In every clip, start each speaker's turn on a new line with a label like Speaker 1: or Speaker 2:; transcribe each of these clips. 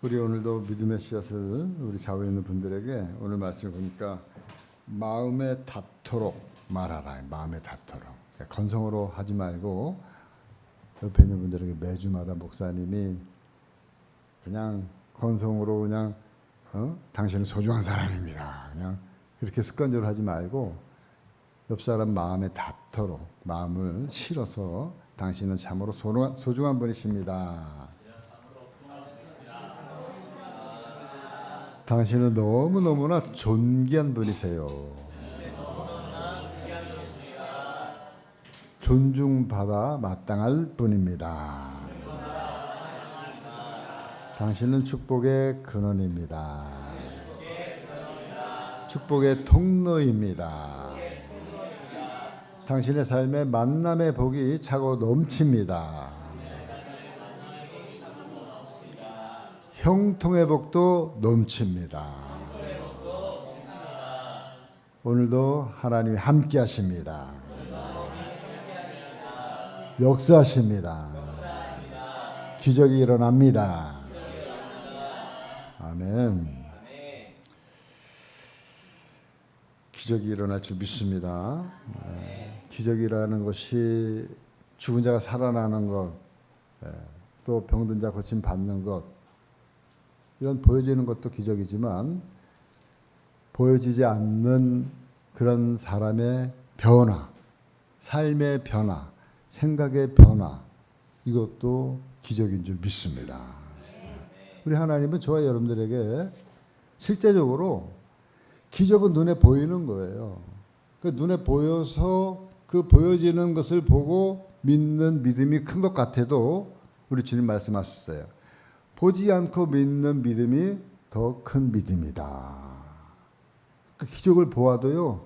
Speaker 1: 우리 오늘도 믿음의 씨앗을 우리 좌우에 있는 분들에게 오늘 말씀을 보니까 마음에 닿도록 말하라. 마음에 닿도록. 건성으로 하지 말고 옆에 있는 분들에게 매주마다 목사님이 그냥 건성으로 그냥 당신은 소중한 사람입니다. 그냥 그렇게 습관적으로 하지 말고 옆 사람 마음에 닿도록 마음을 실어서 당신은 참으로 소중한 분이십니다. 당신은 너무너무나 존귀한 분이세요. 존중받아 마땅할 분입니다. 당신은 축복의 근원입니다. 축복의 통로입니다. 당신의 삶에 만남의 복이 차고 넘칩니다. 형통의 복도 넘칩니다. 오늘도 하나님이 함께 하십니다. 역사하십니다. 기적이 일어납니다. 아멘. 기적이 일어날 줄 믿습니다. 기적이라는 것이 죽은 자가 살아나는 것, 또 병든 자 고침 받는 것, 이런 보여지는 것도 기적이지만 보여지지 않는 그런 사람의 변화, 삶의 변화, 생각의 변화, 이것도 기적인 줄 믿습니다. 우리 하나님은 저와 여러분들에게 실제적으로 기적은 눈에 보이는 거예요. 그 눈에 보여서 그 보여지는 것을 보고 믿는 믿음이 큰 것 같아도 우리 주님 말씀하셨어요. 보지 않고 믿는 믿음이 더 큰 믿음이다. 그 기적을 보아도요,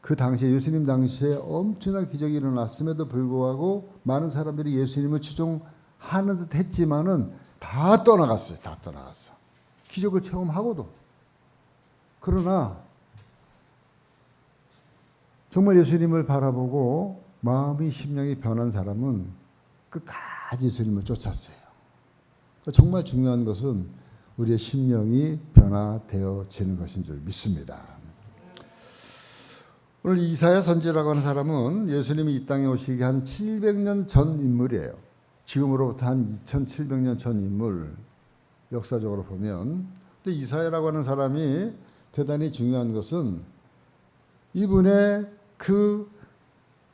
Speaker 1: 그 당시에 예수님 당시에 엄청난 기적이 일어났음에도 불구하고 많은 사람들이 예수님을 추종하는 듯 했지만은 다 떠나갔어요. 다 떠나갔어. 기적을 체험하고도. 그러나 정말 예수님을 바라보고 마음이 심령이 변한 사람은 끝까지 예수님을 쫓았어요. 정말 중요한 것은 우리의 심령이 변화되어지는 것인 줄 믿습니다. 오늘 이사야 선지자라고 하는 사람은 예수님이 이 땅에 오시기 한 700년 전 인물이에요. 지금으로부터 한 2700년 전 인물, 역사적으로 보면. 근데 이사야라고 하는 사람이 대단히 중요한 것은 이분의 그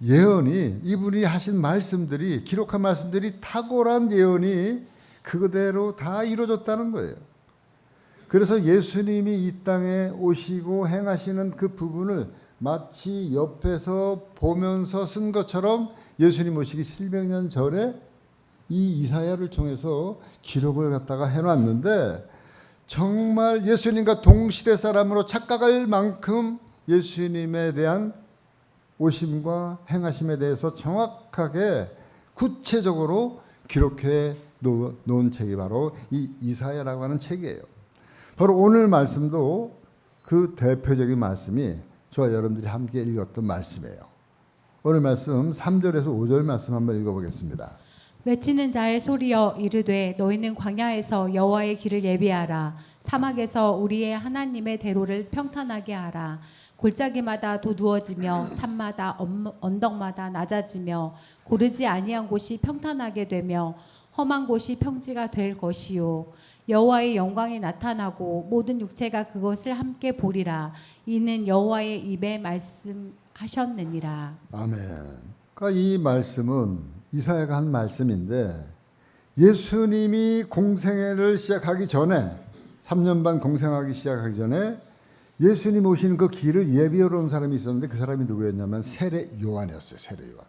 Speaker 1: 예언이, 이분이 하신 말씀들이, 기록한 말씀들이 탁월한 예언이 그대로 다 이루어졌다는 거예요. 그래서 예수님이 이 땅에 오시고 행하시는 그 부분을 마치 옆에서 보면서 쓴 것처럼 예수님 오시기 700년 전에 이 이사야를 통해서 기록을 갖다가 해놨는데 정말 예수님과 동시대 사람으로 착각할 만큼 예수님에 대한 오심과 행하심에 대해서 정확하게 구체적으로 기록해 놓은 책이 바로 이 이사야라고 하는 책이에요. 바로 오늘 말씀도 그 대표적인 말씀이 저와 여러분들이 함께 읽었던 말씀이에요. 오늘 말씀 3절에서 5절 말씀 한번 읽어보겠습니다.
Speaker 2: 외치는 자의 소리여 이르되 너희는 광야에서 여호와의 길을 예비하라. 사막에서 우리의 하나님의 대로를 평탄하게 하라. 골짜기마다 도두어지며 산마다 언덕마다 낮아지며 고르지 아니한 곳이 평탄하게 되며 험한 곳이 평지가 될 것이요 여호와의 영광이 나타나고 모든 육체가 그것을 함께 보리라. 이는 여호와의 입에 말씀하셨느니라.
Speaker 1: 아멘. 그러니까 이 말씀은 이사야가 한 말씀인데 예수님이 공생애를 시작하기 전에 3년 반 공생하기 시작하기 전에 예수님 오시는 그 길을 예비하러 온 사람이 있었는데 그 사람이 누구였냐면 세례 요한이었어요. 세례 요한.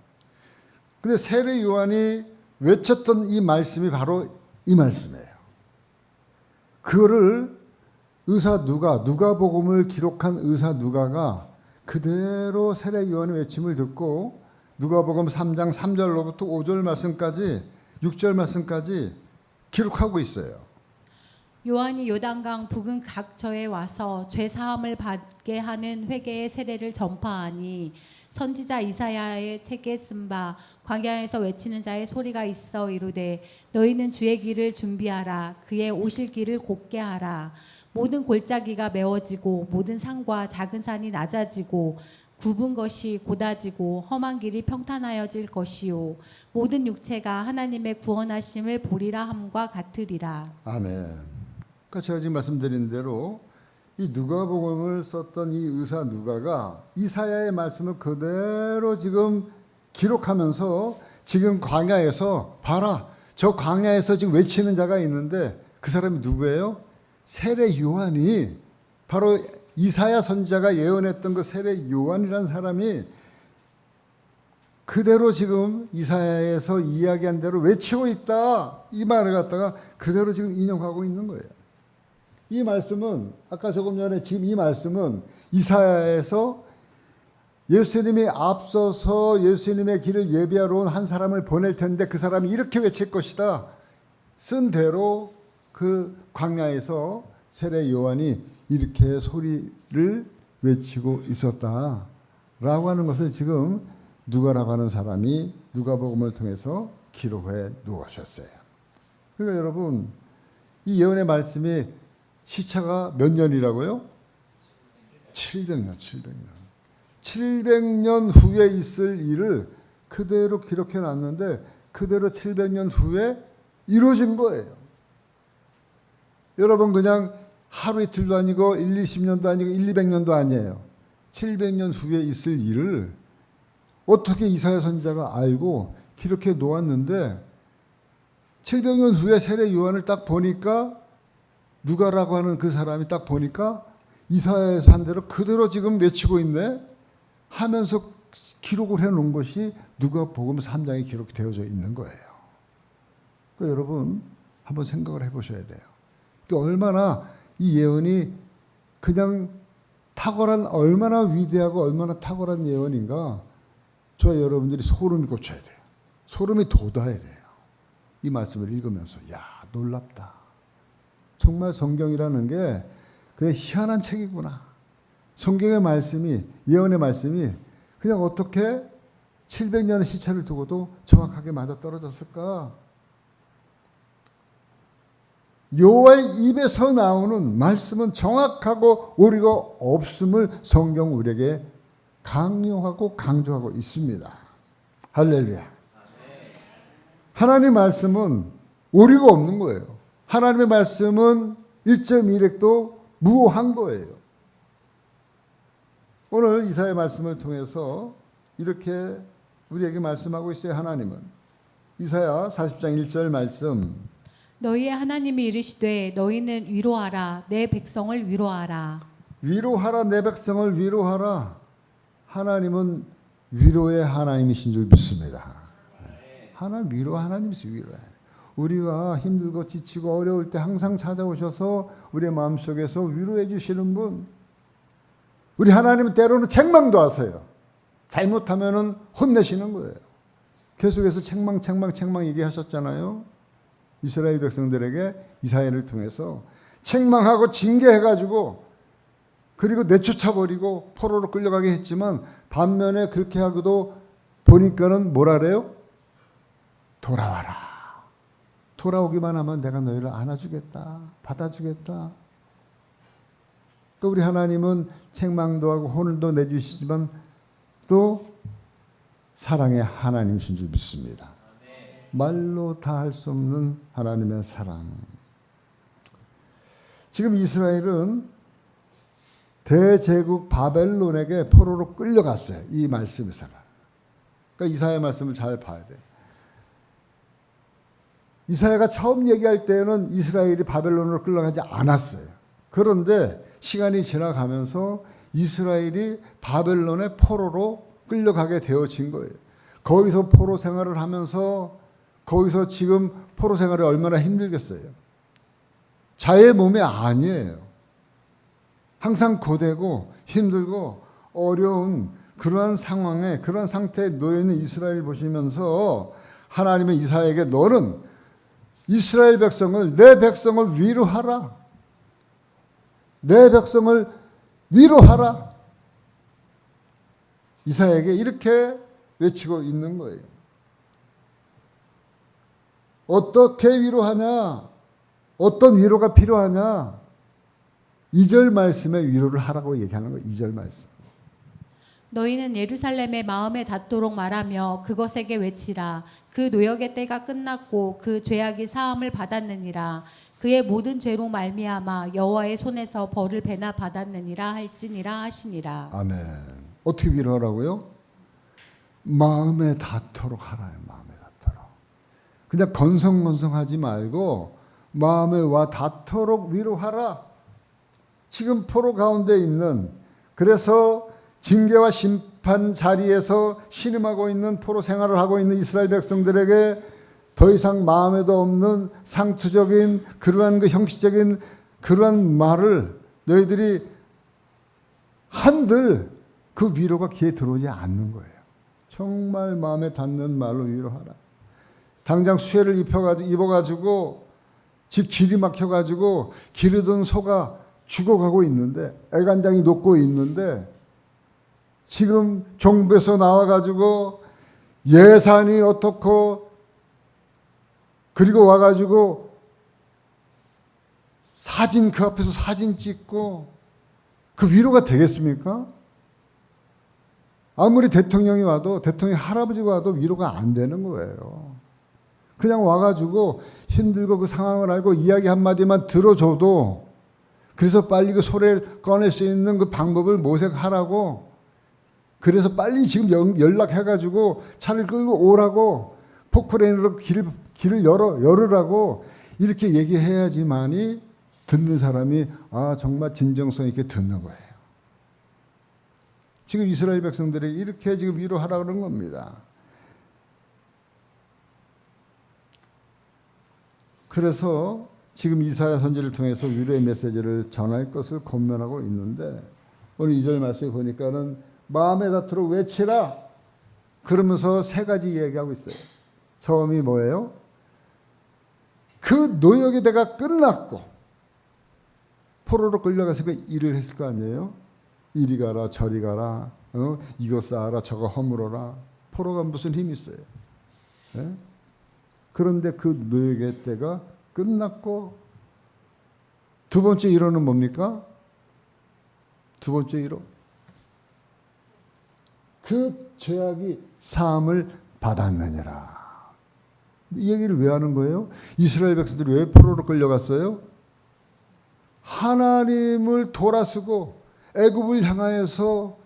Speaker 1: 근데 세례 요한이 외쳤던 이 말씀이 바로 이 말씀이에요. 그거를 누가복음을 기록한 의사 누가가 그대로 세례 요한의 외침을 듣고 누가복음 3장 3절로부터 5절 말씀까지 6절 말씀까지 기록하고 있어요.
Speaker 2: 요한이 요단강 부근 각처에 와서 죄 사함을 받게 하는 회개의 세례를 전파하니 선지자 이사야의 책에 쓴 바 광야에서 외치는 자의 소리가 있어 이르되 너희는 주의 길을 준비하라 그의 오실 길을 곧게 하라 모든 골짜기가 메워지고 모든 산과 작은 산이 낮아지고 굽은 것이 곧아지고 험한 길이 평탄하여질 것이요 모든 육체가 하나님의 구원하심을 보리라 함과 같으리라.
Speaker 1: 아멘. 그러니까 제가 지금 말씀드린 대로 이 누가복음을 썼던 이 의사 누가가 이사야의 말씀을 그대로 지금 기록하면서 지금 광야에서 봐라 저 광야에서 지금 외치는 자가 있는데 그 사람이 누구예요? 세례 요한이 바로 이사야 선지자가 예언했던 그 세례 요한이라는 사람이 그대로 지금 이사야에서 이야기한 대로 외치고 있다. 이 말을 갖다가 그대로 지금 인용하고 있는 거예요. 이 말씀은 아까 조금 전에 지금 이 말씀은 이사야에서 예수님이 앞서서 예수님의 길을 예비하러 온 한 사람을 보낼 텐데 그 사람이 이렇게 외칠 것이다. 쓴 대로 그 광야에서 세례 요한이 이렇게 소리를 외치고 있었다라고 하는 것을 지금 누가라고 하는 사람이 누가복음을 통해서 기록해 놓으셨어요. 그러니까 여러분 이 예언의 말씀이 시차가 몇 년이라고요? 700년. 700년 후에 있을 일을 그대로 기록해 놨는데 그대로 700년 후에 이루어진 거예요. 여러분 그냥 하루 이틀도 아니고 1, 20년도 아니고 1, 200년도 아니에요. 700년 후에 있을 일을 어떻게 이사야 선지자가 알고 기록해 놓았는데 700년 후에 세례 요한을 딱 보니까 누가라고 하는 그 사람이 딱 보니까 이사야에서 한 대로 그대로 지금 외치고 있네 하면서 기록을 해놓은 것이 누가복음 3장에 기록되어져 있는 거예요. 그러니까 여러분 한번 생각을 해보셔야 돼요. 그러니까 얼마나 이 예언이 그냥 탁월한 얼마나 위대하고 얼마나 탁월한 예언인가 저와 여러분들이 소름이 돋쳐야 돼요. 소름이 돋아야 돼요. 이 말씀을 읽으면서 야 놀랍다. 정말 성경이라는 게 그냥 희한한 책이구나. 성경의 말씀이 예언의 말씀이 그냥 어떻게 700년의 시차를 두고도 정확하게 맞아떨어졌을까. 여호와의 입에서 나오는 말씀은 정확하고 오류가 없음을 성경 우리에게 강요하고 강조하고 있습니다. 할렐루야. 하나님의 말씀은 오류가 없는 거예요. 하나님의 말씀은 1.1획도 무오한 거예요. 오늘 이사야의 말씀을 통해서 이렇게 우리에게 말씀하고 있어요. 하나님은 이사야 40장 1절 말씀
Speaker 2: 너희의 하나님이 이르시되 너희는 위로하라 내 백성을 위로하라.
Speaker 1: 위로하라 내 백성을 위로하라. 하나님은 위로의 하나님이신 줄 믿습니다. 하나님 위로 하나님이시 위로해. 우리가 힘들고 지치고 어려울 때 항상 찾아오셔서 우리의 마음속에서 위로해 주시는 분. 우리 하나님은 때로는 책망도 하세요. 잘못하면은 혼내시는 거예요. 계속해서 책망 얘기하셨잖아요. 이스라엘 백성들에게 이사야를 통해서 책망하고 징계해가지고 그리고 내쫓아버리고 포로로 끌려가게 했지만 반면에 그렇게 하고도 보니까는 뭐라래요? 돌아와라. 돌아오기만 하면 내가 너희를 안아주겠다. 받아주겠다. 또 우리 하나님은 책망도 하고 혼을도 내주시지만 또 사랑의 하나님이신 줄 믿습니다. 말로 다 할 수 없는 하나님의 사랑. 지금 이스라엘은 대제국 바벨론에게 포로로 끌려갔어요. 이 말씀에서는. 그러니까 이사야 말씀을 잘 봐야 돼요. 이사야가 처음 얘기할 때는 이스라엘이 바벨론으로 끌려가지 않았어요. 그런데 시간이 지나가면서 이스라엘이 바벨론의 포로로 끌려가게 되어진 거예요. 거기서 포로 생활을 하면서 거기서 지금 포로 생활이 얼마나 힘들겠어요. 자의 몸이 아니에요. 항상 고되고 힘들고 어려운 그러한 상황에 그런 상태에 놓여있는 이스라엘 보시면서 하나님은 이사야에게 너는 이스라엘 백성을 내 백성을 위로하라. 내 백성을 위로하라. 이사야에게 이렇게 외치고 있는 거예요. 어떻게 위로하냐? 어떤 위로가 필요하냐? 2절 말씀에 위로를 하라고 얘기하는 거예요. 2절 말씀.
Speaker 2: 너희는 예루살렘의 마음에 닿도록 말하며 그것에게 외치라. 그 노역의 때가 끝났고 그 죄악이 사함을 받았느니라. 그의 모든 죄로 말미암아 여호와의 손에서 벌을 배나 받았느니라 할지니라 하시니라.
Speaker 1: 아멘. 어떻게 위로하라고요? 마음에 닿도록 하라요. 마음에 닿도록. 그냥 건성건성하지 말고 마음에 와 닿도록 위로하라. 지금 포로 가운데 있는, 그래서 징계와 심판 자리에서 신음하고 있는, 포로 생활을 하고 있는 이스라엘 백성들에게 더 이상 마음에도 없는 상투적인 그러한 그 형식적인 그러한 말을 너희들이 한들 그 위로가 귀에 들어오지 않는 거예요. 정말 마음에 닿는 말로 위로하라. 당장 수혜를 입어가지고 집 길이 막혀가지고 기르던 소가 죽어가고 있는데, 애간장이 녹고 있는데, 지금 종부에서 나와가지고 예산이 어떻고, 그리고 와가지고 사진, 그 앞에서 사진 찍고, 그 위로가 되겠습니까? 아무리 대통령이 와도, 대통령 할아버지가 와도 위로가 안 되는 거예요. 그냥 와가지고 힘들고 그 상황을 알고 이야기 한마디만 들어줘도, 그래서 빨리 그 소리를 꺼낼 수 있는 그 방법을 모색하라고, 그래서 빨리 지금 연락해가지고 차를 끌고 오라고, 포크레인으로 길을 열으라고 이렇게 얘기해야지만이 듣는 사람이 정말 진정성 있게 듣는 거예요. 지금 이스라엘 백성들이 이렇게 지금 위로하라 그런 겁니다. 그래서 지금 이사야 선지를 통해서 위로의 메시지를 전할 것을 권면하고 있는데, 오늘 2절 말씀에 보니까는 마음에 닿도록 외치라 그러면서 세 가지 얘기하고 있어요. 처음이 뭐예요? 그 노역의 때가 끝났고, 포로로 끌려가서 그 일을 했을 거 아니에요? 이리 가라 저리 가라, 이거 쌓아라 저거 허물어라. 포로가 무슨 힘이 있어요? 네? 그런데 그 노역의 때가 끝났고, 두 번째 위로는 뭡니까? 두 번째 위로, 그 죄악이 사함을 받았느니라. 이 얘기를 왜 하는 거예요? 이스라엘 백성들이 왜 포로로 끌려갔어요? 하나님을 돌아서고 애굽을 향하여서,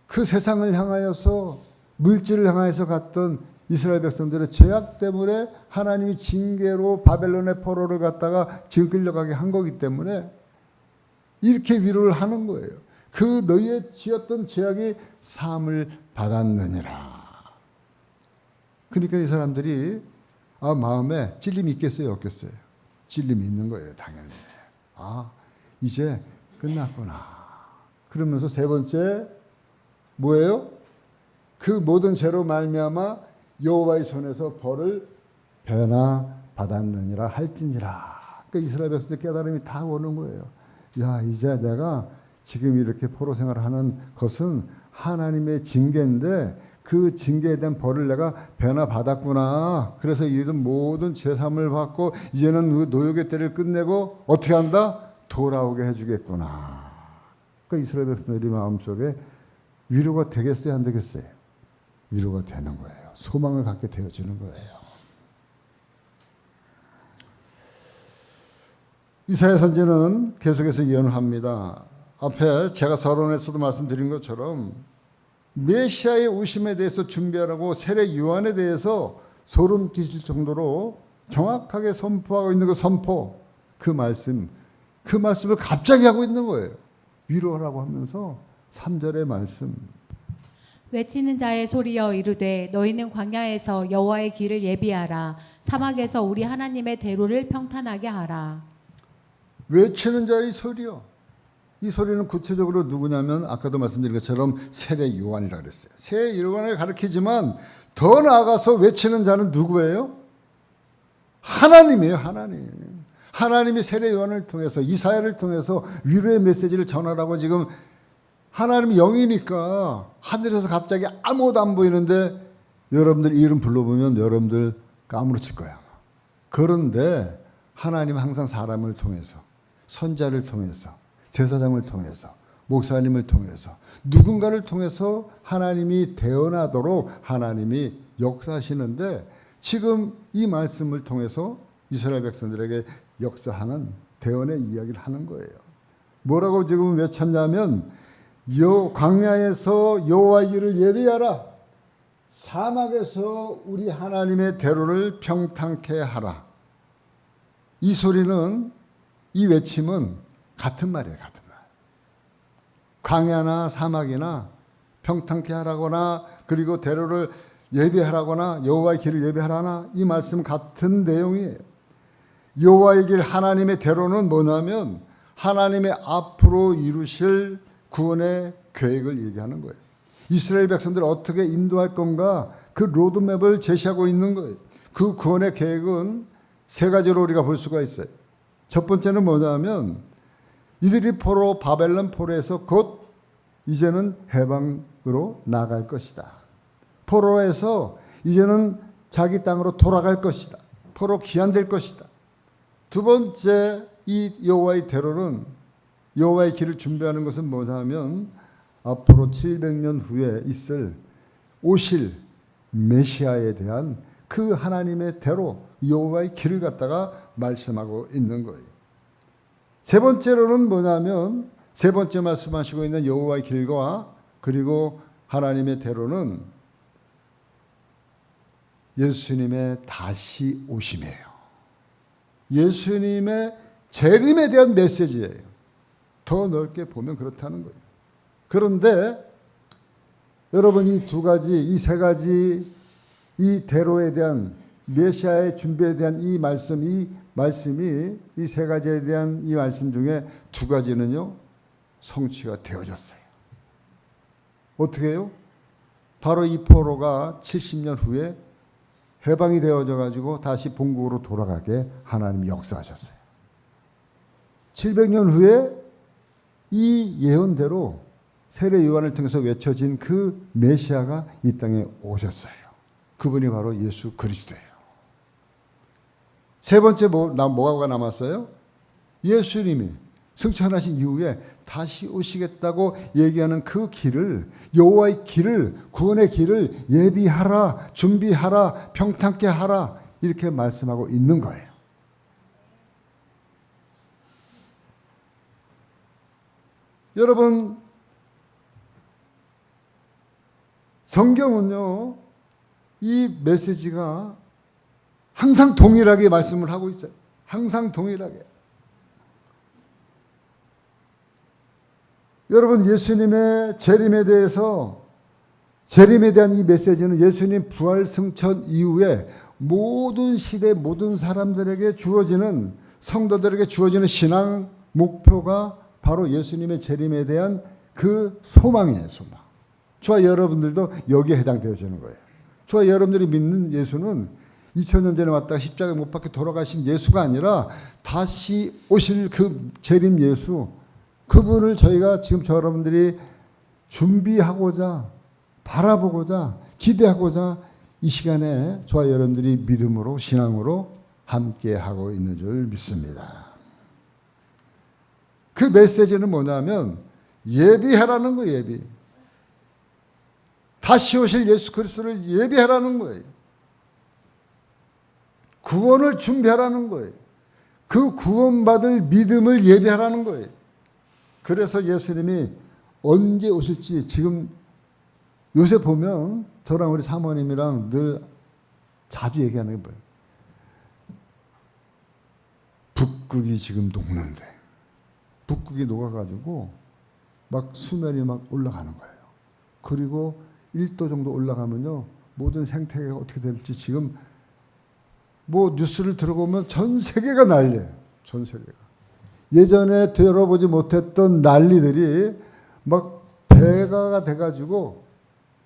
Speaker 1: 그 세상을 향하여서, 물질을 향하여서 갔던 이스라엘 백성들의 죄악 때문에 하나님이 징계로 바벨론의 포로를 갖다가 지금 끌려가게 한 거기 때문에 이렇게 위로를 하는 거예요. 그 너희의 지었던 죄악이 사함을 받았느니라. 그러니까 이 사람들이 마음에 찔림이 있겠어요, 없겠어요? 찔림이 있는 거예요, 당연히. 이제 끝났구나. 그러면서 세 번째 뭐예요? 그 모든 죄로 말미암아 여호와의 손에서 벌을 배나 받았느니라 할지니라. 그러니까 이스라엘 백성들 깨달음이 다 오는 거예요. 야, 이제 내가 지금 이렇게 포로 생활을 하는 것은 하나님의 징계인데, 그 징계에 대한 벌을 내가 배나 받았구나. 그래서 이런 모든 죄사함을 받고 이제는 그 노역의 때를 끝내고 어떻게 한다? 돌아오게 해주겠구나. 그러니까 이스라엘 백성들이 마음속에 위로가 되겠어요, 안 되겠어요? 위로가 되는 거예요. 소망을 갖게 되어주는 거예요. 이사야 선지는 계속해서 예언을 합니다. 앞에 제가 서론에서도 말씀드린 것처럼 메시아의 오심에 대해서 준비하라고 세례 요한에 대해서 소름 끼칠 정도로 정확하게 선포하고 있는 그 선포, 그 말씀을 갑자기 하고 있는 거예요. 위로하라고 하면서 3절의 말씀.
Speaker 2: 외치는 자의 소리여 이르되 너희는 광야에서 여호와의 길을 예비하라. 사막에서 우리 하나님의 대로를 평탄하게 하라.
Speaker 1: 외치는 자의 소리요. 이 소리는 구체적으로 누구냐면 아까도 말씀드린 것처럼 세례 요한이라고 그랬어요. 세례 요한을 가리키지만 더 나아가서 외치는 자는 누구예요? 하나님이에요. 하나님. 하나님이 세례 요한을 통해서, 이사야를 통해서 위로의 메시지를 전하라고 지금 하나님이 영이니까 하늘에서 갑자기 아무것도 안 보이는데 여러분들 이름 불러보면 여러분들 까무러칠 거야. 그런데 하나님은 항상 사람을 통해서, 선자를 통해서, 제사장을 통해서, 목사님을 통해서, 누군가를 통해서 하나님이 대언하도록 하나님이 역사하시는데, 지금 이 말씀을 통해서 이스라엘 백성들에게 역사하는 대언의 이야기를 하는 거예요. 뭐라고 지금 외쳤냐면, 광야에서 여호와의 길을 예비하라, 사막에서 우리 하나님의 대로를 평탄케 하라. 이 소리는, 이 외침은 같은 말이에요. 같은 말. 광야나 사막이나 평탄케 하라거나, 그리고 대로를 예비하라거나, 여호와의 길을 예비하라나, 이 말씀 같은 내용이에요. 여호와의 길, 하나님의 대로는 뭐냐면 하나님의 앞으로 이루실 구원의 계획을 얘기하는 거예요. 이스라엘 백성들을 어떻게 인도할 건가, 그 로드맵을 제시하고 있는 거예요. 그 구원의 계획은 세 가지로 우리가 볼 수가 있어요. 첫 번째는 뭐냐면 이들이 포로, 바벨론 포로에서 곧 이제는 해방으로 나갈 것이다. 포로에서 이제는 자기 땅으로 돌아갈 것이다. 포로 귀환될 것이다. 두 번째, 이 여호와의 대로는, 여호와의 길을 준비하는 것은 뭐냐면 앞으로 700년 후에 오실 메시아에 대한 그 하나님의 대로, 여호와의 길을 갖다가 말씀하고 있는 거예요. 세 번째로는 뭐냐면, 세 번째 말씀하시고 있는 여호와의 길과 그리고 하나님의 대로는 예수님의 다시 오심이에요. 예수님의 재림에 대한 메시지예요. 더 넓게 보면 그렇다는 거예요. 그런데 여러분, 이 두 가지, 이 세 가지, 이 대로에 대한, 메시아의 준비에 대한 이 말씀이 이 세 가지에 대한 이 말씀 중에 두 가지는요, 성취가 되어졌어요. 어떻게 해요? 바로 이 포로가 70년 후에 해방이 되어져 가지고 다시 본국으로 돌아가게 하나님이 역사하셨어요. 700년 후에 이 예언대로 세례 요한을 통해서 외쳐진 그 메시아가 이 땅에 오셨어요. 그분이 바로 예수 그리스도예요. 세 번째 뭐가 남았어요? 예수님이 승천하신 이후에 다시 오시겠다고 얘기하는 그 길을, 여호와의 길을, 구원의 길을 예비하라, 준비하라, 평탄케 하라, 이렇게 말씀하고 있는 거예요. 여러분, 성경은요, 이 메시지가 항상 동일하게 말씀을 하고 있어요. 항상 동일하게. 여러분, 예수님의 재림에 대한 이 메시지는 예수님 부활 승천 이후에 모든 시대, 모든 사람들에게 주어지는, 성도들에게 주어지는 신앙 목표가 바로 예수님의 재림에 대한 그 소망이에요. 소망. 저와 여러분들도 여기에 해당되어지는 거예요. 저와 여러분들이 믿는 예수는 2000년 전에 왔다가 십자가에 못 박혀 돌아가신 예수가 아니라 다시 오실 그 재림 예수, 그분을 저희가 지금 여러분들이 준비하고자, 바라보고자, 기대하고자 이 시간에 저와 여러분들이 믿음으로, 신앙으로 함께 하고 있는 줄 믿습니다. 그 메시지는 뭐냐면 예비하라는 거예요. 예비. 다시 오실 예수 그리스도를 예비하라는 거예요. 구원을 준비하라는 거예요. 그 구원받을 믿음을 예비하라는 거예요. 그래서 예수님이 언제 오실지 지금 요새 보면 저랑 우리 사모님이랑 늘 자주 얘기하는 게 뭐예요? 북극이 지금 녹는데, 북극이 녹아가지고 막 수면이 막 올라가는 거예요. 그리고 1도 정도 올라가면요, 모든 생태계가 어떻게 될지 지금 뭐 뉴스를 들어보면 전 세계가 난리예요. 전 세계가. 예전에 들어보지 못했던 난리들이 막 배가가 돼가지고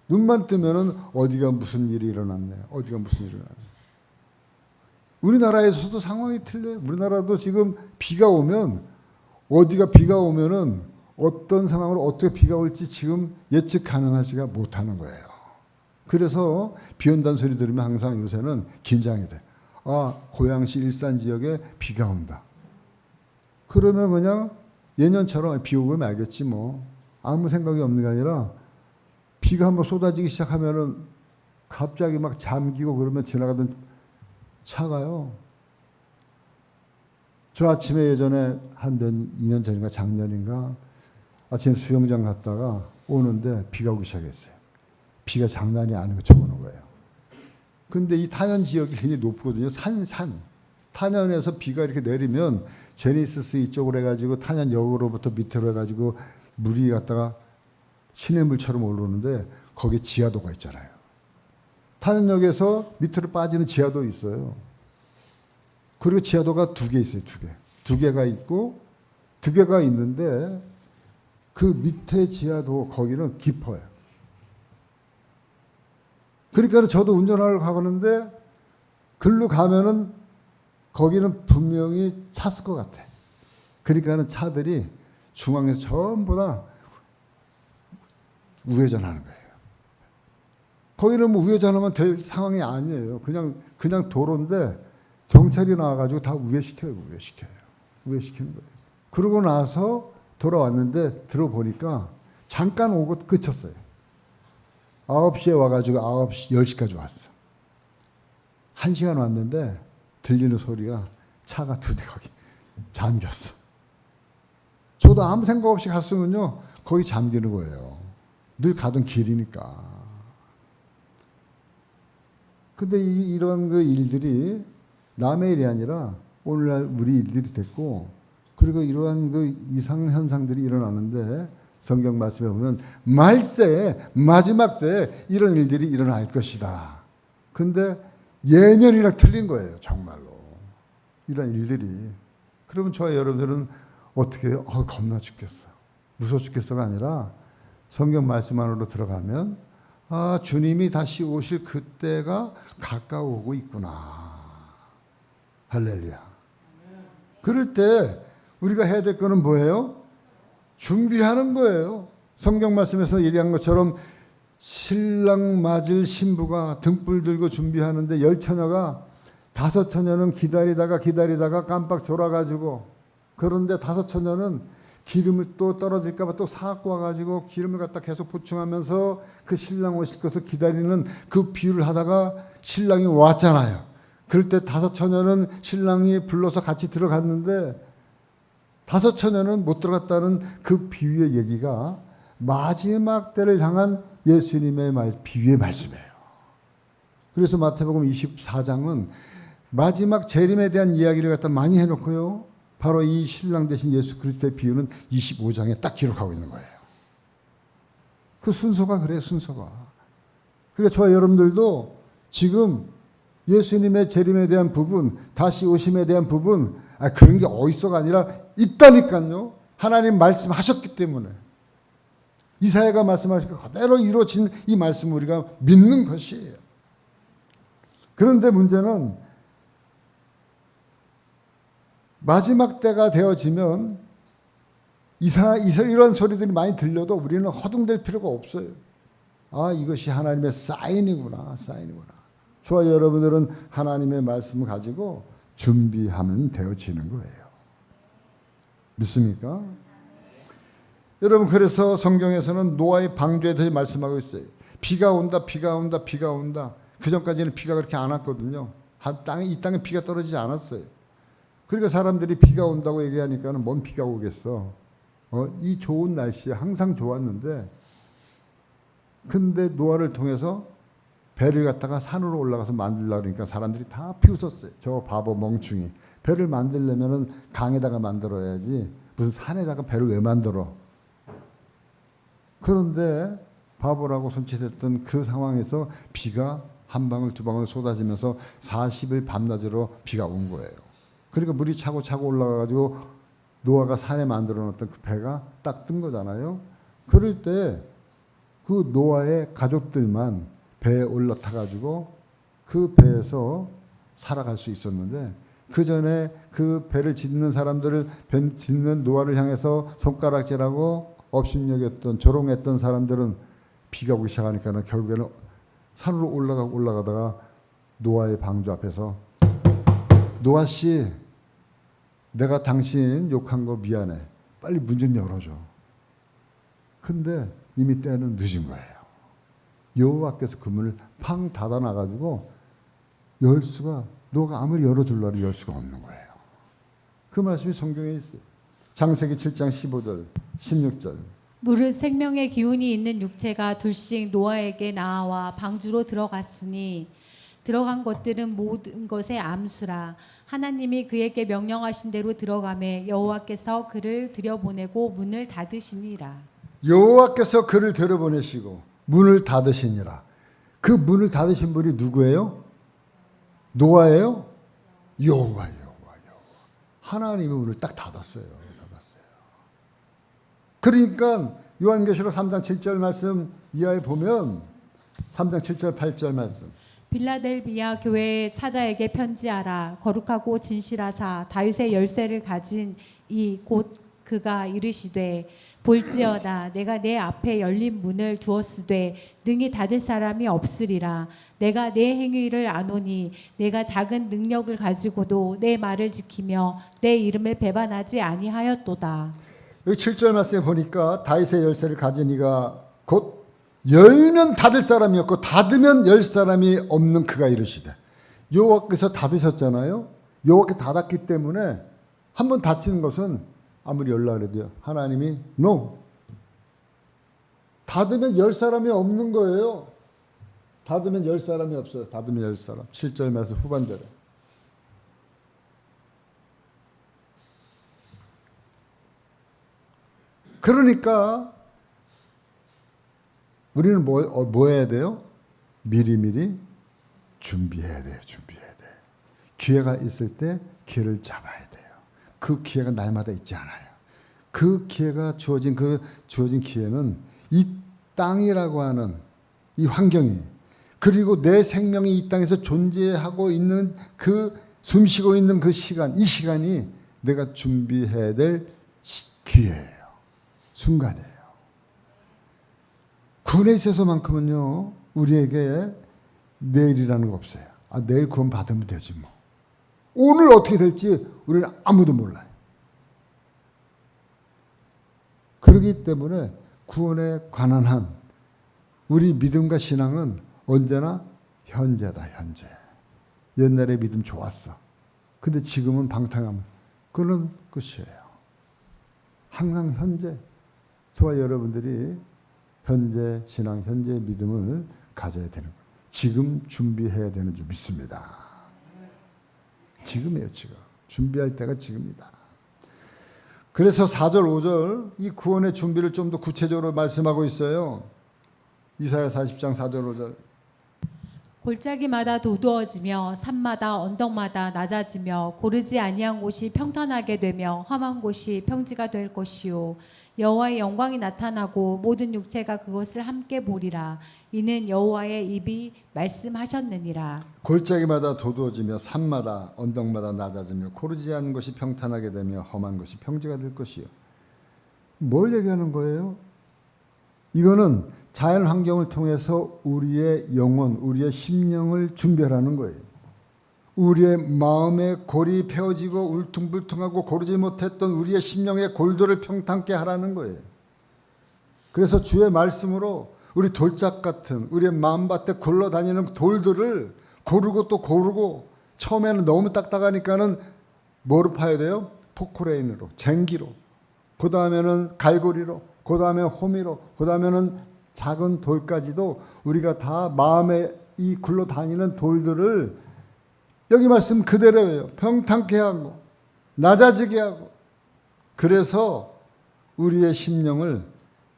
Speaker 1: 눈만 뜨면은 어디가 무슨 일이 일어났네, 어디가 무슨 일이 일어났네. 우리나라에서도 상황이 틀려요. 우리나라도 지금 비가 오면, 어디가 비가 오면은 어떤 상황으로 어떻게 비가 올지 지금 예측 가능하지가 못하는 거예요. 그래서 비 온다는 소리 들으면 항상 요새는 긴장이 돼. 아, 고양시 일산 지역에 비가 온다. 그러면 그냥 예년처럼 비 오면 알겠지 뭐. 아무 생각이 없는 게 아니라 비가 한번 쏟아지기 시작하면은 갑자기 막 잠기고 그러면 지나가던 차가요. 저 아침에 예전에 한 2년 전인가 작년인가 아침에 수영장 갔다가 오는데 비가 오기 시작했어요. 비가 장난이 아닌 것처럼 오는 거예요. 근데 이 탄현 지역이 굉장히 높거든요. 산. 탄현에서 비가 이렇게 내리면 제니시스 이쪽으로 해가지고 탄현역으로부터 밑으로 해가지고 물이 갔다가 시냇물처럼 오르는데 거기에 지하도가 있잖아요. 탄현역에서 밑으로 빠지는 지하도 있어요. 그리고 지하도가 2개 있어요. 2개. 2개가 있고 2개가 있는데 그 밑에 지하도 거기는 깊어요. 그러니까 저도 운전하러 가는데 글로 가면은 거기는 분명히 찼을 것 같아. 그러니까는 차들이 중앙에서 전부 다 우회전하는 거예요. 거기는 뭐 우회전하면 될 상황이 아니에요. 그냥 도로인데 경찰이 나와가지고 다 우회시키는 거예요. 그러고 나서 돌아왔는데 들어보니까 잠깐 오고 그쳤어요. 9시에 와가지고 9시, 10시까지 왔어. 1시간 왔는데 들리는 소리가 차가 2대 거기 잠겼어. 저도 아무 생각 없이 갔으면요 거기 잠기는 거예요. 늘 가던 길이니까. 근데 이런 그 일들이 남의 일이 아니라 오늘날 우리 일들이 됐고, 그리고 이러한 그 이상 현상들이 일어나는데 성경 말씀에 보면 말세에 마지막 때 이런 일들이 일어날 것이다. 근데 예년이랑 틀린 거예요. 정말로. 이런 일들이. 그러면 저와 여러분들은 어떻게 해요? 겁나 죽겠어. 무서워 죽겠어가 아니라 성경 말씀 안으로 들어가면 아, 주님이 다시 오실 그때가 가까워오고 있구나. 할렐루야. 그럴 때 우리가 해야 될 거는 뭐예요? 준비하는 거예요. 성경 말씀에서 얘기한 것처럼 신랑 맞을 신부가 등불 들고 준비하는데 10처녀가 5처녀는 기다리다가 깜빡 졸아가지고, 그런데 5처녀는 기름을 또 떨어질까 봐 또 사갖고 와가지고 기름을 갖다 계속 보충하면서 그 신랑 오실 것을 기다리는 그 비유를 하다가 신랑이 왔잖아요. 그럴 때 5처녀는 신랑이 불러서 같이 들어갔는데 5처녀는 못 들어갔다는 그 비유의 얘기가 마지막 때를 향한 예수님의 비유의 말씀이에요. 그래서 마태복음 24장은 마지막 재림에 대한 이야기를 갖다 많이 해놓고요. 바로 이 신랑 대신 예수 그리스도의 비유는 25장에 딱 기록하고 있는 거예요. 그 순서가 그래요, 순서가. 그러니까 저와 여러분들도 지금 예수님의 재림에 대한 부분, 다시 오심에 대한 부분, 그런 게 어디서가 아니라 있다니까요. 하나님 말씀하셨기 때문에. 이사야가 말씀하신 것 그대로 이루어진 이 말씀을 우리가 믿는 것이에요. 그런데 문제는 마지막 때가 되어지면 이런 소리들이 많이 들려도 우리는 허둥댈 필요가 없어요. 아, 이것이 하나님의 사인이구나. 저와 여러분들은 하나님의 말씀을 가지고 준비하면 되어지는 거예요. 믿습니까? 여러분, 그래서 성경에서는 노아의 방주에 대해 말씀하고 있어요. 비가 온다. 그 전까지는 비가 그렇게 안 왔거든요. 이 땅에 비가 떨어지지 않았어요. 그러니까 사람들이 비가 온다고 얘기하니까는 뭔 비가 오겠어. 이 좋은 날씨에 항상 좋았는데, 근데 노아를 통해서 배를 갖다가 산으로 올라가서 만들려고 그러니까 사람들이 다 비웃었어요. 저 바보 멍충이. 배를 만들려면은 강에다가 만들어야지 무슨 산에다가 배를 왜 만들어. 그런데 바보라고 손짓했던 그 상황에서 비가 한 방울 두 방울 쏟아지면서 40일 밤낮으로 비가 온 거예요. 그러니까 물이 차고 올라가가지고 노아가 산에 만들어 놓았던 그 배가 딱 뜬 거잖아요. 그럴 때 그 노아의 가족들만 배에 올라타가지고 그 배에서 살아갈 수 있었는데 그 전에 그 배를 짓는 사람들을 배 짓는 노아를 향해서 손가락질하고 업신여겼던 조롱했던 사람들은 비가 오기 시작하니까 결국에는 산으로 올라가다가 노아의 방주 앞에서 노아 씨, 내가 당신 욕한 거 미안해. 빨리 문 좀 열어줘. 근데 이미 때는 늦은 거예요. 여호와께서 그 문을 팡 닫아놔가지고 열 수가, 노아가 아무리 열어줄라도 열 수가 없는 거예요. 그 말씀이 성경에 있어요. 창세기 7장 15절, 16절.
Speaker 2: 무릇 생명의 기운이 있는 육체가 둘씩 노아에게 나와 방주로 들어갔으니 들어간 것들은 모든 것의 암수라. 하나님이 그에게 명령하신 대로 들어가매 여호와께서 그를 들여보내고 문을 닫으시니라.
Speaker 1: 여호와께서 그를 들여보내시고 문을 닫으시니라. 그 문을 닫으신 분이 누구예요? 노아예요? 여호와. 하나님이 문을 딱 닫았어요. 그러니까 요한계시록 3장 7절 말씀 이하에 보면 3장 7절 8절 말씀.
Speaker 2: 빌라델비아 교회의 사자에게 편지하라. 거룩하고 진실하사 다윗의 열쇠를 가진 이 곧 그가 이르시되 볼지어다 내가 내 앞에 열린 문을 두었으되 능히 닫을 사람이 없으리라. 내가 내 행위를 아노니 내가 작은 능력을 가지고도 내 말을 지키며 내 이름을 배반하지 아니하였도다.
Speaker 1: 여기 7절 말씀에 보니까 다윗의 열쇠를 가진 이가 곧 열면 닫을 사람이 없고 닫으면 열 사람이 없는 그가 이르시되. 여호와께서 닫으셨잖아요. 여호와께 닫았기 때문에 한번 닫히는 것은 아무리 열라 그래도요, 하나님이 no. 닫으면 열 사람이 없는 거예요. 닫으면 열 사람이 없어요. 닫으면 열 사람. 7절 말씀 후반절에. 그러니까 우리는 뭐 해야 돼요? 미리미리 준비해야 돼요. 준비해야 돼. 기회가 있을 때 기회를 잡아야 돼요. 그 기회가 날마다 있지 않아요. 그 기회가 주어진 기회는 이 땅이라고 하는 이 환경이, 그리고 내 생명이 이 땅에서 존재하고 있는 그 숨쉬고 있는 그 시간, 이 시간이 내가 준비해야 될 기회예요. 순간이에요. 구원에 있어서만큼은요, 우리에게 내일이라는 거 없어요. 내일 구원 받으면 되지 뭐. 오늘 어떻게 될지 우리는 아무도 몰라요. 그렇기 때문에 구원에 관한 한 우리 믿음과 신앙은 언제나 현재다, 현재. 옛날에 믿음 좋았어. 근데 지금은 방탕함. 그런 것이에요. 항상 현재. 저와 여러분들이 현재 신앙, 현재 믿음을 가져야 되는 거예요. 지금 준비해야 되는 줄 믿습니다. 지금이에요, 지금. 준비할 때가 지금이다. 그래서 4절, 5절 이 구원의 준비를 좀 더 구체적으로 말씀하고 있어요. 이사야 40장 4절, 5절.
Speaker 2: 골짜기마다 도두어지며 산마다 언덕마다 낮아지며 고르지 아니한 곳이 평탄하게 되며 험한 곳이 평지가 될 것이요 여호와의 영광이 나타나고 모든 육체가 그것을 함께 보리라. 이는 여호와의 입이 말씀하셨느니라.
Speaker 1: 골짜기마다 도두어지며 산마다 언덕마다 낮아지며 고르지 않은 것이 평탄하게 되며 험한 것이 평지가 될 것이요. 뭘 얘기하는 거예요? 이거는 자연 환경을 통해서 우리의 영혼, 우리의 심령을 준비하라는 거예요. 우리의 마음의 골이 베어지고 울퉁불퉁하고 고르지 못했던 우리의 심령의 골들을 평탄케 하라는 거예요. 그래서 주의 말씀으로 우리 돌짝 같은 우리의 마음밭에 굴러다니는 돌들을 고르고 또 고르고, 처음에는 너무 딱딱하니까는 뭐로 파야 돼요? 포크레인으로, 쟁기로, 그 다음에는 갈고리로, 그 다음에 호미로, 그 다음에는 작은 돌까지도 우리가 다 마음에 이 굴러다니는 돌들을 여기 말씀 그대로예요. 평탄케 하고 낮아지게 하고, 그래서 우리의 심령을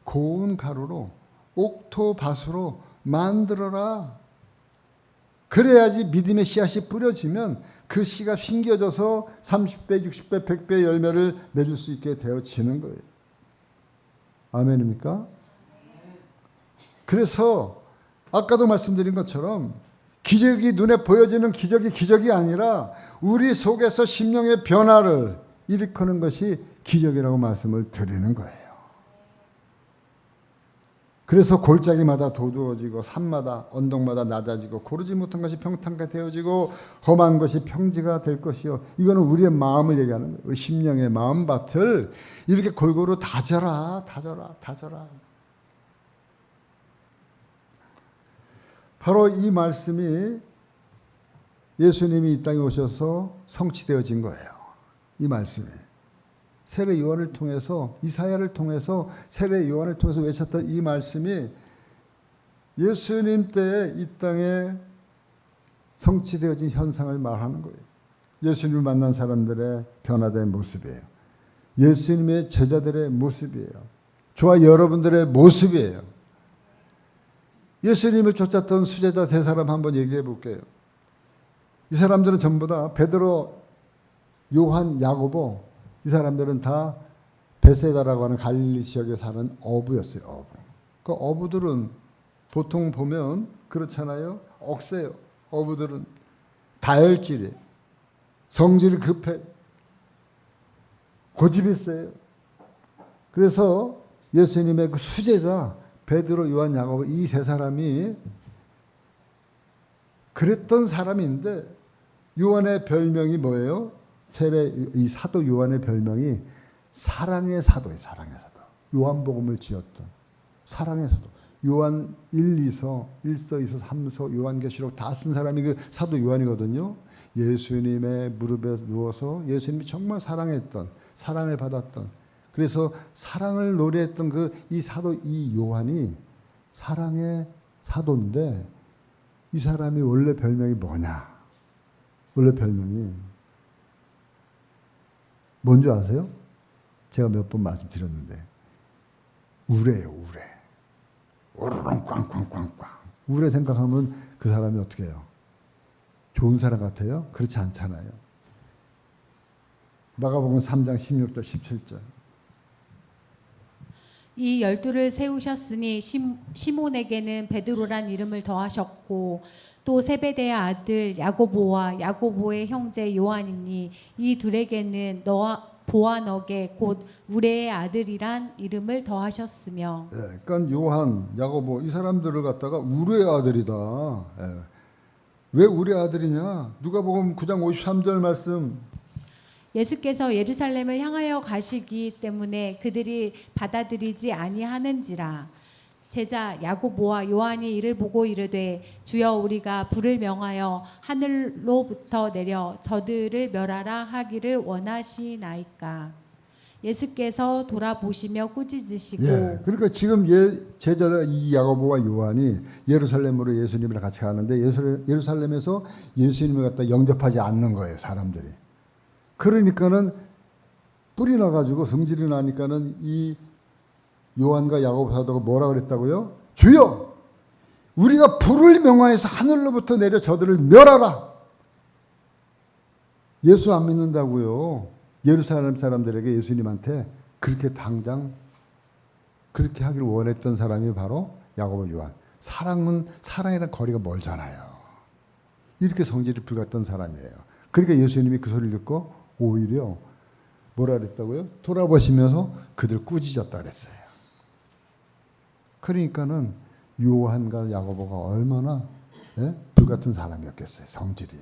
Speaker 1: 고운 가루로 옥토밭으로 만들어라. 그래야지 믿음의 씨앗이 뿌려지면 그 씨가 심겨져서 30배, 60배, 100배 열매를 맺을 수 있게 되어지는 거예요. 아멘입니까? 그래서 아까도 말씀드린 것처럼 기적이 눈에 보여지는 기적이 아니라 우리 속에서 심령의 변화를 일으키는 것이 기적이라고 말씀을 드리는 거예요. 그래서 골짜기마다 도두어지고 산마다 언덕마다 낮아지고 고르지 못한 것이 평탄하게 되어지고 험한 것이 평지가 될 것이요. 이거는 우리의 마음을 얘기하는 거예요. 우리 심령의 마음밭을 이렇게 골고루 다져라. 바로 이 말씀이 예수님이 이 땅에 오셔서 성취되어진 거예요. 이 말씀이. 세례 요한을 통해서, 이사야를 통해서, 세례 요한을 통해서 외쳤던 이 말씀이 예수님 때에 이 땅에 성취되어진 현상을 말하는 거예요. 예수님을 만난 사람들의 변화된 모습이에요. 예수님의 제자들의 모습이에요. 저와 여러분들의 모습이에요. 예수님을 쫓았던 수제자 세 사람 한번 얘기해 볼게요. 이 사람들은 전부 다 베드로, 요한, 야고보, 이 사람들은 다 베세다라고 하는 갈릴리 지역에 사는 어부였어요. 어부. 그 어부들은 보통 보면 그렇잖아요. 억세요. 어부들은 다혈질이에요. 성질이 급해. 고집이 세요. 그래서 예수님의 그 수제자 베드로, 요한, 야고보 이 세 사람이 그랬던 사람인데 요한의 별명이 뭐예요? 이 사도 요한의 별명이 사랑의 사도예요. 사랑의 사도. 요한복음을 지었던 사랑의 사도. 요한 1서, 2서, 3서, 요한계시록 다 쓴 사람이 그 사도 요한이거든요. 예수님의 무릎에 누워서 예수님이 정말 사랑했던, 사랑을 받았던, 그래서 사랑을 노래했던 그 이 사도 이 요한이 사랑의 사도인데 이 사람이 원래 별명이 뭐냐? 원래 별명이 뭔지 아세요? 제가 몇 번 말씀드렸는데 우레예요. 우레. 오르렁 꽝꽝꽝꽝. 우레 생각하면 그 사람이 어떻게 해요? 좋은 사람 같아요? 그렇지 않잖아요. 마가복음 3장 16절 17절.
Speaker 2: 이 12를 세우셨으니 시몬에게는 베드로란 이름을 더하셨고 또 세베대의 아들 야고보와 야고보의 형제 요한이니 이 둘에게는 보아너게 곧 우레의 아들이란 이름을 더하셨으며.
Speaker 1: 예, 그러니까 요한, 야고보 이 사람들을 갖다가 우레의 아들이다. 예. 왜 우레의 아들이냐? 누가복음 9장 53절 말씀.
Speaker 2: 예수께서 예루살렘을 향하여 가시기 때문에 그들이 받아들이지 아니하는지라. 제자 야고보와 요한이 이를 보고 이르되 주여 우리가 불을 명하여 하늘로부터 내려 저들을 멸하라 하기를 원하시나이까. 예수께서 돌아보시며 꾸짖으시고.
Speaker 1: 예, 그러니까 지금 제자 이 야고보와 요한이 예루살렘으로 예수님이랑 같이 가는데 예루살렘에서 예수님을 갖다 영접하지 않는 거예요. 사람들이. 그러니까는 뿔이 나가지고 성질이 나니까는 이 요한과 야고보 사도가 뭐라 그랬다고요? 주여 우리가 불을 명하여서 하늘로부터 내려 저들을 멸하라. 예수 안 믿는다고요. 예루살렘 사람들에게 예수님한테 그렇게 당장 그렇게 하기를 원했던 사람이 바로 야고보 요한. 사랑이랑 거리가 멀잖아요. 이렇게 성질이 불같던 사람이에요. 그러니까 예수님이 그 소리를 듣고 오히려 뭐라 그랬다고요? 돌아보시면서 그들 꾸짖었다 그랬어요. 그러니까는 요한과 야고보가 얼마나 불같은 사람이었겠어요. 성질이.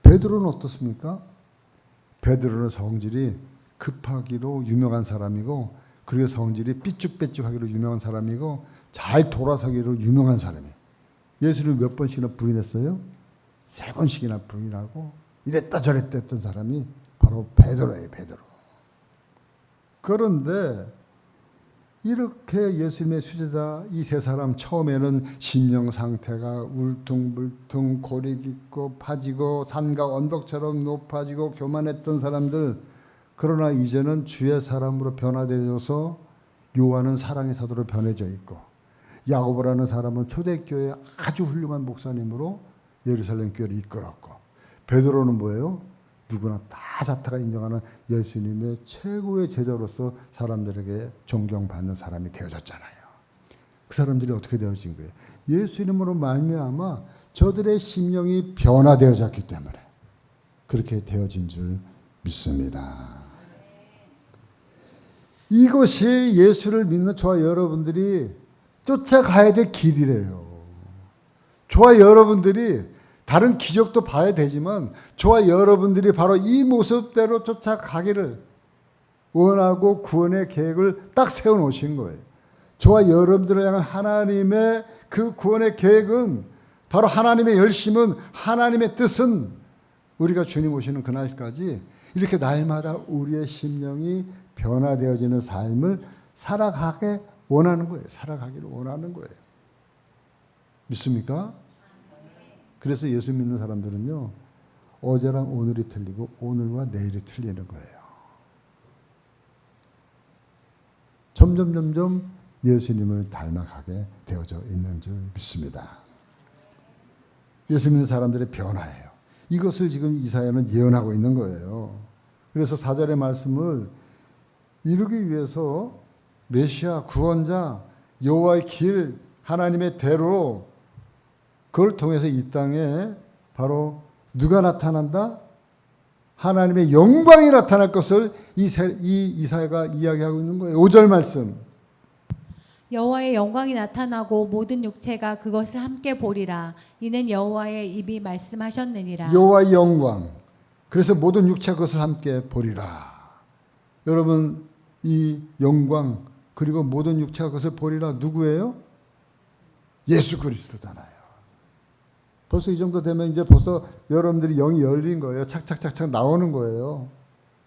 Speaker 1: 베드로는 어떻습니까? 베드로는 성질이 급하기로 유명한 사람이고 그리고 성질이 삐죽빼죽하기로 유명한 사람이고 잘 돌아서기로 유명한 사람이에요. 예수를 몇 번씩이나 부인했어요? 3번씩이나 부인하고 이랬다 저랬다 했던 사람이 바로 베드로예요. 베드로. 그런데 이렇게 예수님의 수제자 이 세 사람 처음에는 심령 상태가 울퉁불퉁 고리 깊고 파지고 산과 언덕처럼 높아지고 교만했던 사람들, 그러나 이제는 주의 사람으로 변화되어서 요한은 사랑의 사도로 변해져 있고 야고보라는 사람은 초대교회 아주 훌륭한 목사님으로 예루살렘 교회를 이끌었고 베드로는 뭐예요? 누구나 다 자타가 인정하는 예수님의 최고의 제자로서 사람들에게 존경받는 사람이 되어졌잖아요. 그 사람들이 어떻게 되어진 거예요? 예수 이름으로 말미암아 저들의 심령이 변화되어졌기 때문에 그렇게 되어진 줄 믿습니다. 이것이 예수를 믿는 저와 여러분들이 쫓아가야 될 길이래요. 저와 여러분들이 다른 기적도 봐야 되지만 저와 여러분들이 바로 이 모습대로 쫓아가기를 원하고 구원의 계획을 딱 세워놓으신 거예요. 저와 여러분들을 향한 하나님의 그 구원의 계획은 바로 하나님의 열심은 하나님의 뜻은 우리가 주님 오시는 그날까지 이렇게 날마다 우리의 심령이 변화되어지는 삶을 살아가게 원하는 거예요. 살아가기를 원하는 거예요. 믿습니까? 그래서 예수 믿는 사람들은요, 어제랑 오늘이 틀리고 오늘과 내일이 틀리는 거예요. 점점 예수님을 닮아가게 되어져 있는 줄 믿습니다. 예수 믿는 사람들의 변화예요. 이것을 지금 이사야는 예언하고 있는 거예요. 그래서 4절의 말씀을 이루기 위해서 메시아 구원자 여호와의 길 하나님의 대로 그걸 통해서 이 땅에 바로 누가 나타난다? 하나님의 영광이 나타날 것을 이 이사야가 이야기하고 있는 거예요. 5절 말씀.
Speaker 2: 여호와의 영광이 나타나고 모든 육체가 그것을 함께 보리라. 이는 여호와의 입이 말씀하셨느니라.
Speaker 1: 여호와의 영광. 그래서 모든 육체가 그것을 함께 보리라. 여러분 이 영광 그리고 모든 육체가 그것을 보리라 누구예요? 예수 그리스도잖아요. 벌써 이 정도 되면 이제 벌써 여러분들이 영이 열린 거예요. 착착착착 나오는 거예요.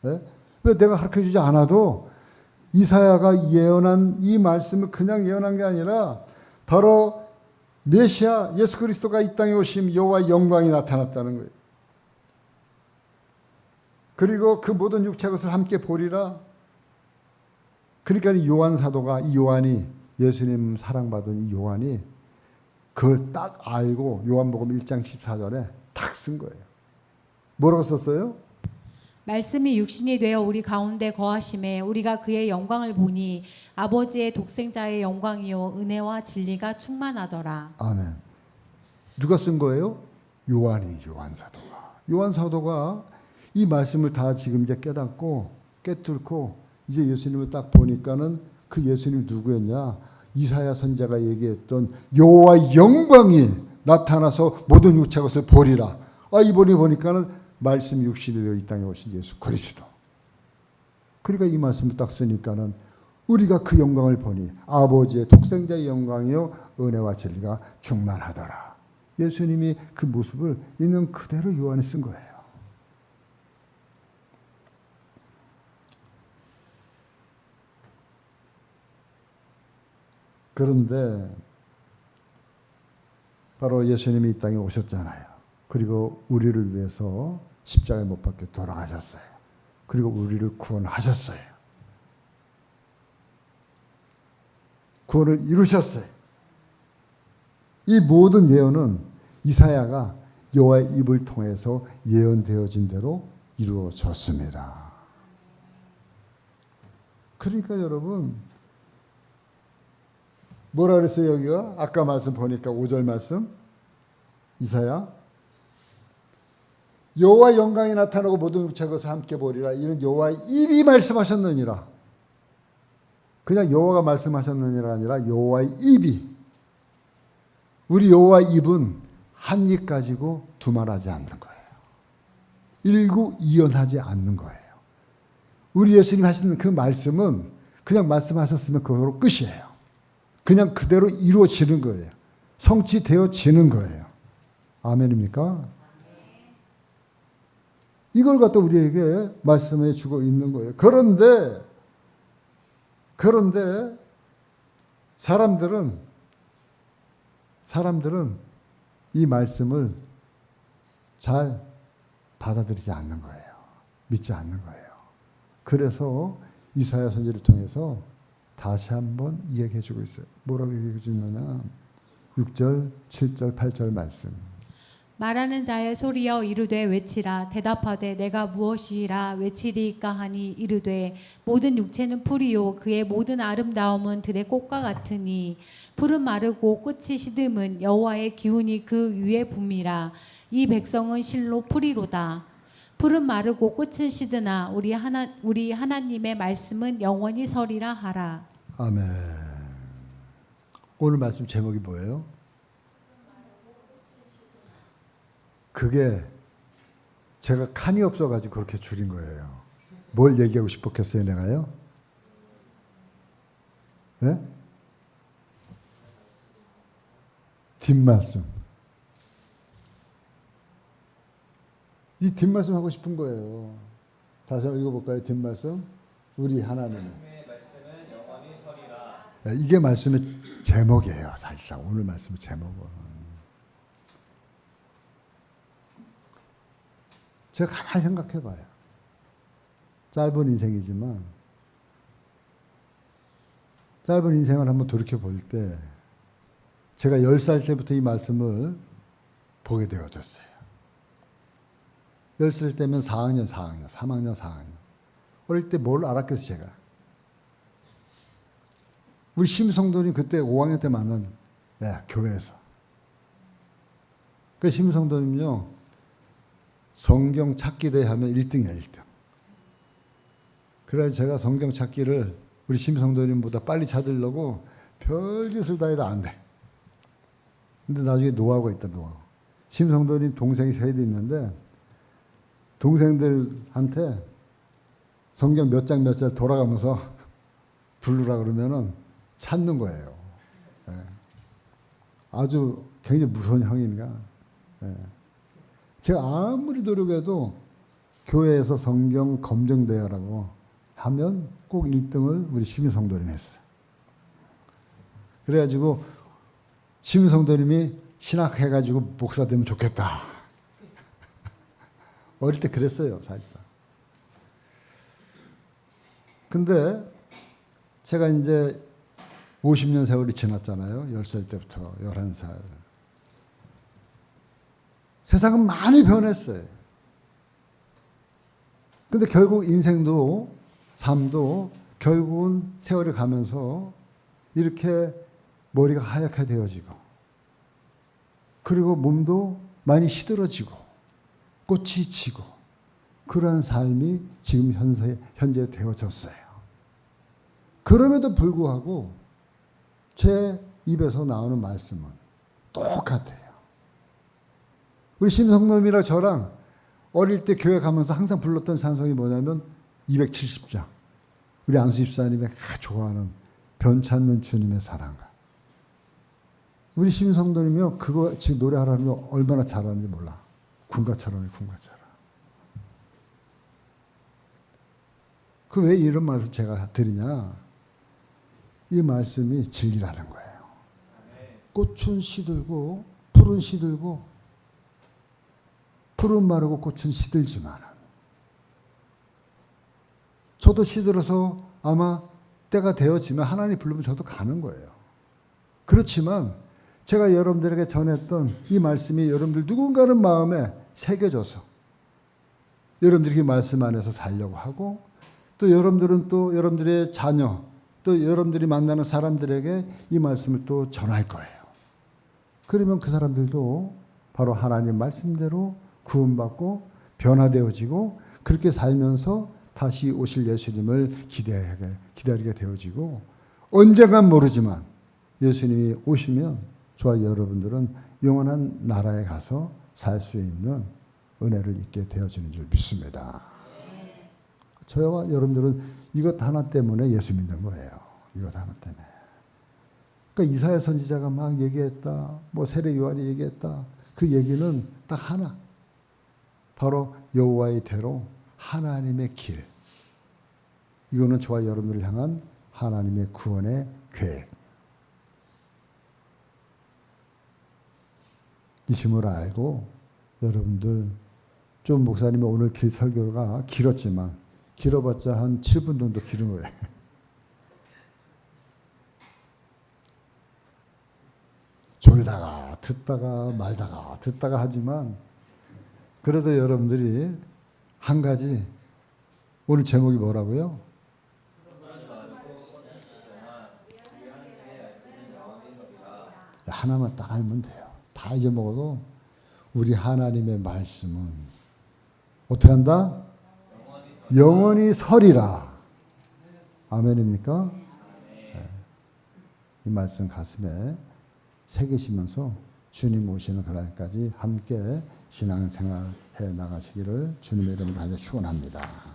Speaker 1: 네? 왜 내가 가르쳐주지 않아도 이사야가 예언한 이 말씀을 그냥 예언한 게 아니라 바로 메시아 예수 그리스도가 이 땅에 오심 여호와의 영광이 나타났다는 거예요. 그리고 그 모든 육체의 것을 함께 보리라. 그러니까 이 요한 사도가 이 요한이 예수님 사랑받은 이 요한이 그걸 딱 알고 요한복음 1장 14절에 딱 쓴 거예요. 뭐라고 썼어요?
Speaker 2: 말씀이 육신이 되어 우리 가운데 거하심에 우리가 그의 영광을 보니 아버지의 독생자의 영광이요 은혜와 진리가 충만하더라.
Speaker 1: 아멘. 누가 쓴 거예요? 요한 사도가. 요한 사도가 이 말씀을 다 지금 이제 깨닫고 깨뚫고 이제 예수님을 딱 보니까는 그 예수님이 누구였냐? 이사야 선지자가 얘기했던 여호와의 영광이 나타나서 모든 육체의 것을 보리라. 이번에 보니까는 말씀 육신이 되어 이 땅에 오신 예수 그리스도. 그러니까 이 말씀을 딱 쓰니까는 우리가 그 영광을 보니 아버지의 독생자의 영광이요 은혜와 진리가 충만하더라. 예수님이 그 모습을 있는 그대로 요한이 쓴 거예요. 그런데 바로 예수님이 이 땅에 오셨잖아요. 그리고 우리를 위해서 십자가에 못 박혀 돌아가셨어요. 그리고 우리를 구원하셨어요. 구원을 이루셨어요. 이 모든 예언은 이사야가 여호와의 입을 통해서 예언되어진 대로 이루어졌습니다. 그러니까 여러분 뭐라 그랬어요 여기가? 아까 말씀 보니까 5절 말씀 이사야 여호와의 영광이 나타나고 모든 육체가 그것을 함께 보리라. 이는 여호와의 입이 말씀하셨느니라. 그냥 여호와가 말씀하셨느니라 아니라 여호와의 입이. 우리 여호와의 입은 한 입 가지고 두말하지 않는 거예요. 일구이연하지 않는 거예요. 우리 예수님 하시는 그 말씀은 그냥 말씀하셨으면 그거로 끝이에요. 그냥 그대로 이루어지는 거예요. 성취되어지는 거예요. 아멘입니까? 이걸 갖다 우리에게 말씀해 주고 있는 거예요. 그런데 사람들은 이 말씀을 잘 받아들이지 않는 거예요. 믿지 않는 거예요. 그래서 이사야 선지를 통해서 다시 한번 이야기해 주고 있어요. 뭐라고 얘기해 주느냐? 6절, 7절, 8절 말씀.
Speaker 2: 말하는 자의 소리여 이르되 외치라. 대답하되 내가 무엇이라 외치리까 하니 이르되 모든 육체는 풀이요 그의 모든 아름다움은 들의 꽃과 같으니 풀은 마르고 꽃이 시듬은 여호와의 기운이 그 위에 붐이라. 이 백성은 실로 풀이로다. 풀은 마르고 꽃은 시드나 우리 하나님의 말씀은 영원히 서리라 하라.
Speaker 1: 아멘. 오늘 말씀 제목이 뭐예요? 그게 제가 칸이 없어가지고 그렇게 줄인 거예요. 뭘 얘기하고 싶었겠어요, 내가요? 네? 뒷말씀. 이 뒷말씀 하고 싶은 거예요. 다시 한번 읽어볼까요? 뒷말씀. 우리 하나님의
Speaker 3: 말씀은 영원히 서리라.
Speaker 1: 이게 말씀의 제목이에요. 사실상 오늘 말씀의 제목은. 제가 가만히 생각해 봐요. 짧은 인생이지만 짧은 인생을 한번 돌이켜 볼 때 제가 10살 때부터 이 말씀을 보게 되어졌어요. 10살 때면 4학년, 3학년, 4학년. 어릴 때 뭘 알았겠어요, 제가. 우리 심성도님 그때 5학년 때 만난 교회에서. 그 심성도님요. 성경 찾기 대회 하면 1등이야, 1등. 그래서 제가 성경 찾기를 우리 심성도님보다 빨리 찾으려고 별짓을 다 해도 안 돼. 근데 나중에 노하우가 있다, 노하우. 심성도님 동생이 셋이 있는데 동생들한테 성경 몇 장 몇 장 돌아가면서 부르라 그러면은 찾는 거예요. 예. 아주 굉장히 무서운 형인가. 예. 제가 아무리 노력해도 교회에서 성경 검정대회라고 하면 꼭 1등을 우리 심성도님이 했어요. 그래가지고 심성도님이 신학해가지고 목사 되면 좋겠다. 어릴 때 그랬어요, 사실상. 근데 제가 이제 50년 세월이 지났잖아요. 10살 때부터 11살. 세상은 많이 변했어요. 근데 결국 인생도 삶도 결국은 세월이 가면서 이렇게 머리가 하얗게 되어지고 그리고 몸도 많이 시들어지고 꽃이 지고 그러한 삶이 지금 현재 되어졌어요. 그럼에도 불구하고 제 입에서 나오는 말씀은 똑같아요. 우리 심성놈이랑 저랑 어릴 때 교회 가면서 항상 불렀던 찬송이 뭐냐면 270장. 우리 안수 집사님이 좋아하는 변찮는 주님의 사랑과. 우리 심성도님이요 그거 지금 노래하라면 얼마나 잘하는지 몰라. 군가처럼이 군가처럼. 그 왜 이런 말을 제가 드리냐? 이 말씀이 진리라는 거예요. 꽃은 시들고 풀은 시들고 풀은 마르고 꽃은 시들지만 저도 시들어서 아마 때가 되어지면 하나님 부르면 저도 가는 거예요. 그렇지만 제가 여러분들에게 전했던 이 말씀이 여러분들 누군가는 마음에 새겨져서 여러분들이 이 말씀 안에서 살려고 하고 또 여러분들은 또 여러분들의 자녀 또 여러분들이 만나는 사람들에게 이 말씀을 또 전할 거예요. 그러면 그 사람들도 바로 하나님 말씀대로 구원받고 변화되어지고 그렇게 살면서 다시 오실 예수님을 기다리게 되어지고 언젠간 모르지만 예수님이 오시면 저와 여러분들은 영원한 나라에 가서 살 수 있는 은혜를 잊게 되어지는 줄 믿습니다. 저와 여러분들은 이것 하나 때문에 예수 믿는 거예요. 이것 하나 때문에. 그러니까 이사야 선지자가 막 얘기했다. 뭐 세례 요한이 얘기했다. 그 얘기는 딱 하나. 바로 여호와의 대로 하나님의 길. 이거는 저와 여러분들을 향한 하나님의 구원의 계획. 이심을 알고 여러분들 좀 목사님이 오늘 길 설교가 길었지만 길어봤자 한 7분 정도 길은 거예요. 놀다가 듣다가 말다가 듣다가 하지만 그래도 여러분들이 한 가지 오늘 제목이 뭐라고요? 하나만 딱 알면 돼요. 다 잊어먹어도 우리 하나님의 말씀은 어떻게 한다? 영원히 서리라. 아멘입니까? 네. 이 말씀 가슴에 새기시면서 주님 오시는 그날까지 함께 신앙생활 해 나가시기를 주님의 이름으로 다시 축원합니다.